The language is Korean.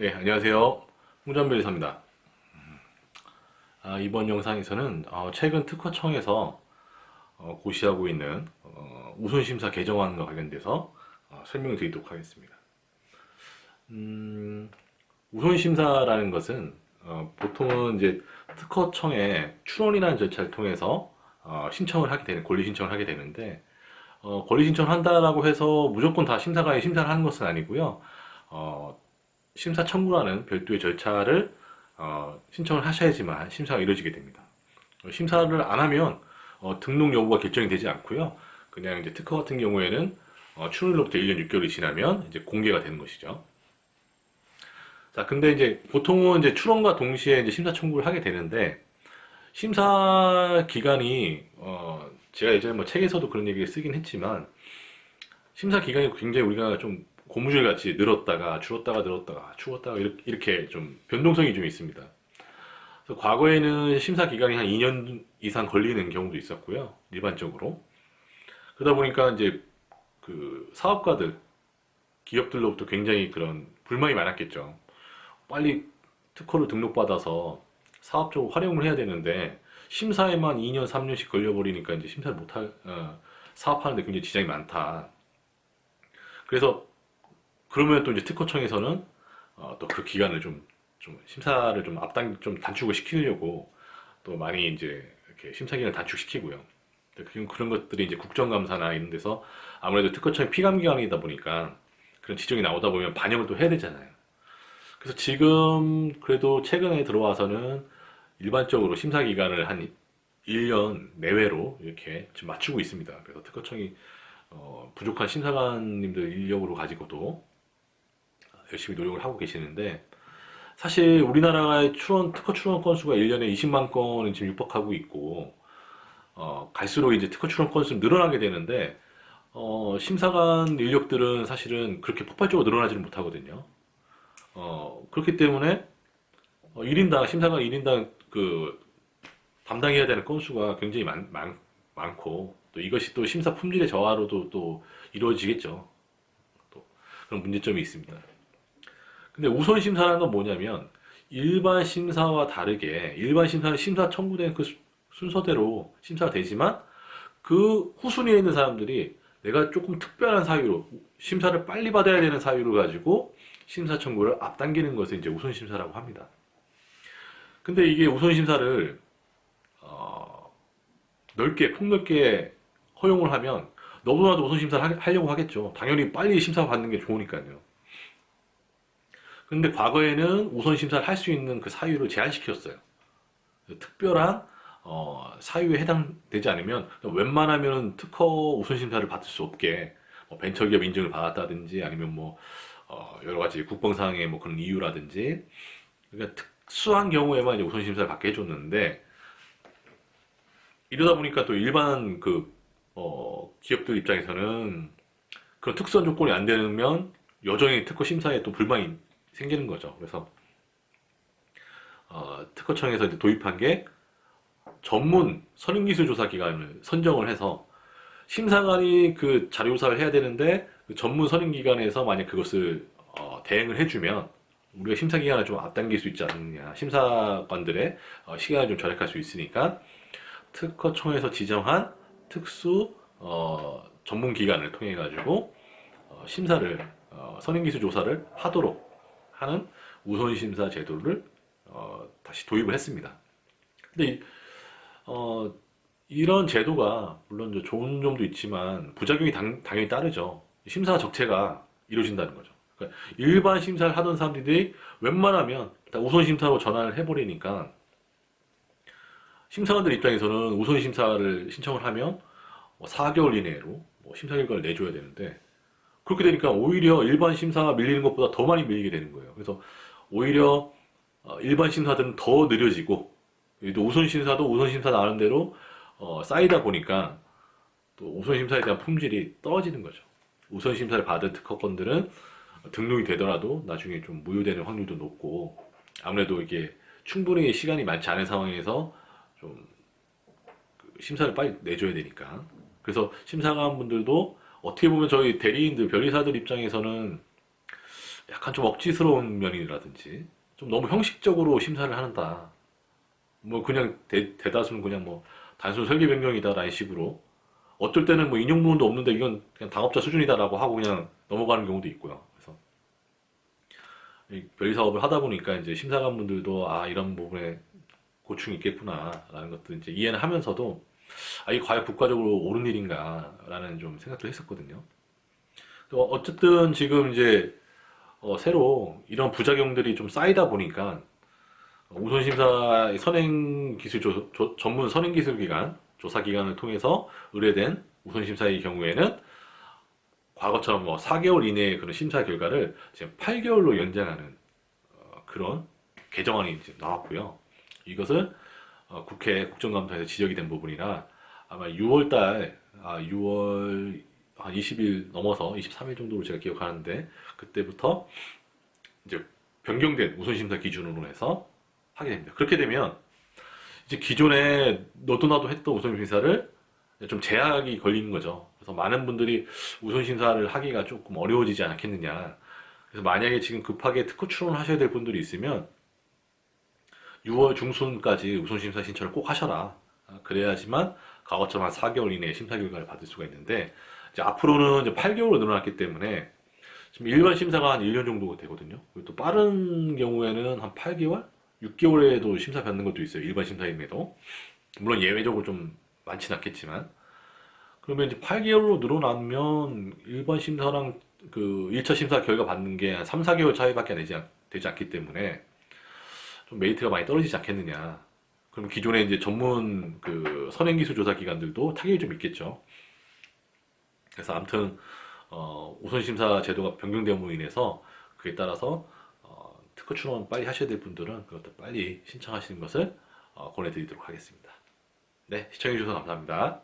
네, 안녕하세요. 홍준변리사입니다. 이번 영상에서는 최근 특허청에서 고시하고 있는 우선심사 개정안과 관련돼서 설명을 드리도록 하겠습니다. 우선심사라는 것은 보통은 이제 특허청에 출원이라는 절차를 통해서 신청을 하게 되는, 권리 신청을 하게 되는데, 권리 신청을 한다라고 해서 무조건 다 심사관이 심사를 하는 것은 아니고요. 어, 심사 청구라는 별도의 절차를 신청을 하셔야지만 심사가 이루어지게 됩니다. 심사를 안 하면 등록 여부가 결정이 되지 않고요. 그냥 이제 특허 같은 경우에는 출원일로부터 1년 6개월이 지나면 이제 공개가 되는 것이죠. 자, 근데 이제 보통은 이제 출원과 동시에 이제 심사 청구를 하게 되는데 심사 기간이 제가 예전에 뭐 책에서도 그런 얘기를 쓰긴 했지만 심사 기간이 굉장히 우리가 좀 고무줄 같이 늘었다가 줄었다가 늘었다가 추웠다가 이렇게 좀 변동성이 좀 있습니다. 그래서 과거에는 심사 기간이 한 2년 이상 걸리는 경우도 있었고요. 일반적으로. 그러다 보니까 이제 그 사업가들, 기업들로부터 굉장히 그런 불만이 많았겠죠. 빨리 특허를 등록받아서 사업적으로 활용을 해야 되는데 심사에만 2년, 3년씩 걸려버리니까 이제 심사를 못할, 사업하는데 굉장히 지장이 많다. 그래서 그러면 또 이제 특허청에서는 또 그 기간을 좀 심사를 좀 좀 단축을 시키려고 또 많이 이제 이렇게 심사 기간을 단축시키고요. 그런 것들이 이제 국정감사나 이런 데서 아무래도 특허청의 피감 기관이다 보니까 그런 지적이 나오다 보면 반영을 또 해야 되잖아요. 그래서 지금 그래도 최근에 들어와서는 일반적으로 심사 기간을 한 1년 내외로 이렇게 지금 맞추고 있습니다. 그래서 특허청이 부족한 심사관님들 인력으로 가지고도 열심히 노력을 하고 계시는데 사실 우리나라의 특허 출원 건수가 1년에 20만 건은 지금 육박하고 있고 갈수록 이제 특허 출원 건수는 늘어나게 되는데 심사관 인력들은 사실은 그렇게 폭발적으로 늘어나지는 못하거든요. 그렇기 때문에 1인당 심사관 1인당 그 담당해야 되는 건수가 굉장히 많고 또 이것이 또 심사 품질의 저하로도 또 이루어지겠죠. 또 그런 문제점이 있습니다. 근데 우선 심사라는 건 뭐냐면 일반 심사와 다르게 일반 심사는 심사 청구된 그 순서대로 심사가 되지만 그 후순위에 있는 사람들이 내가 조금 특별한 사유로 심사를 빨리 받아야 되는 사유를 가지고 심사 청구를 앞당기는 것을 이제 우선 심사라고 합니다. 근데 이게 우선 심사를 넓게 폭넓게 허용을 하면 너무나도 우선 심사를 하려고 하겠죠. 당연히 빨리 심사 받는 게 좋으니까요. 근데 과거에는 우선 심사를 할 수 있는 그 사유를 제한시켰어요. 특별한 사유에 해당되지 않으면 웬만하면 특허 우선 심사를 받을 수 없게 뭐 벤처기업 인증을 받았다든지 아니면 뭐 여러 가지 국방상의 뭐 그런 이유라든지 그러니까 특수한 경우에만 이제 우선 심사를 받게 해줬는데 이러다 보니까 또 일반 그 기업들 입장에서는 그런 특수한 조건이 안 되면 여전히 특허 심사에 또 불만이 생기는 거죠. 그래서 특허청에서 이제 도입한 게 전문 선임기술조사 기관을 선정을 해서 심사관이 그 자료조사를 해야 되는데 그 전문 선임기관에서 만약 그것을 대행을 해주면 우리가 심사 기간을 좀 앞당길 수 있지 않느냐. 심사관들의 시간을 좀 절약할 수 있으니까 특허청에서 지정한 특수 전문 기관을 통해 가지고 심사를 선임기술 조사를 하도록 하는 우선 심사 제도를 다시 도입을 했습니다. 근데 이런 제도가 물론 이제 좋은 점도 있지만 부작용이 당연히 따르죠. 심사 적체가 이루어진다는 거죠. 그러니까 일반 심사를 하던 사람들이 웬만하면 다 우선 심사로 전환을 해버리니까 심사관들 입장에서는 우선 심사를 신청을 하면 4개월 이내로 뭐 심사 결과를 내줘야 되는데 그렇게 되니까 오히려 일반 심사가 밀리는 것보다 더 많이 밀리게 되는 거예요. 그래서 오히려 일반 심사들은 더 느려지고 또 우선 심사도 우선 심사 나름대로 쌓이다 보니까 또 우선 심사에 대한 품질이 떨어지는 거죠. 우선 심사를 받은 특허건들은 등록이 되더라도 나중에 좀 무효되는 확률도 높고 아무래도 이게 충분히 시간이 많지 않은 상황에서 좀 심사를 빨리 내줘야 되니까. 그래서 심사관분들도 어떻게 보면 저희 대리인들, 변리사들 입장에서는 약간 좀 억지스러운 면이라든지 좀 너무 형식적으로 심사를 한다. 뭐 그냥 대다수는 그냥 뭐 단순 설계 변경이다라는 식으로 어떨 때는 뭐 인용 부분도 없는데 이건 그냥 당업자 수준이다라고 하고 그냥 넘어가는 경우도 있고요. 그래서 이 별리 사업을 하다 보니까 이제 심사관분들도 아 이런 부분에 고충이 있겠구나라는 것도 이제 이해는 하면서도 아 이게 과연 국가적으로 옳은 일인가라는 좀 생각도 했었거든요. 또 어쨌든 지금 이제 새로 이런 부작용들이 좀 쌓이다 보니까 우선심사 선행기술 전문 선행기술기관 조사기관을 통해서 의뢰된 우선심사의 경우에는 과거처럼 뭐 4개월 이내의 그런 심사 결과를 지금 8개월로 연장하는 그런 개정안이 이제 나왔고요. 이것을 국회 국정감사에서 지적이 된 부분이라 아마 6월 달, 6월 한 20일 넘어서 23일 정도로 제가 기억하는데 그때부터 이제 변경된 우선심사 기준으로 해서 하게 됩니다. 그렇게 되면 이제 기존에 너도 나도 했던 우선심사를 좀 제약이 걸리는 거죠. 그래서 많은 분들이 우선심사를 하기가 조금 어려워지지 않겠느냐. 그래서 만약에 지금 급하게 특허 출원을 하셔야 될 분들이 있으면 6월 중순까지 우선심사 신청을 꼭 하셔라. 그래야지만 과거처럼 한 4개월 이내에 심사 결과를 받을 수가 있는데 이제 앞으로는 이제 8개월로 늘어났기 때문에 지금 일반 심사가 한 1년 정도 되거든요. 그리고 또 빠른 경우에는 한 8개월? 6개월에도 심사 받는 것도 있어요. 일반 심사임에도. 물론 예외적으로 좀 많진 않겠지만. 그러면 이제 8개월로 늘어나면 일반 심사랑 그 1차 심사 결과 받는 게 한 3, 4개월 차이밖에 되지 않기 때문에 좀 메리트가 많이 떨어지지 않겠느냐. 그럼 기존에 이제 전문 그 선행기술 조사 기관들도 타격이 좀 있겠죠. 그래서 아무튼 우선심사 제도가 변경됨으로 인해서 그에 따라서 특허 출원 빨리 하셔야 될 분들은 그것도 빨리 신청하시는 것을 권해드리도록 하겠습니다. 네, 시청해주셔서 감사합니다.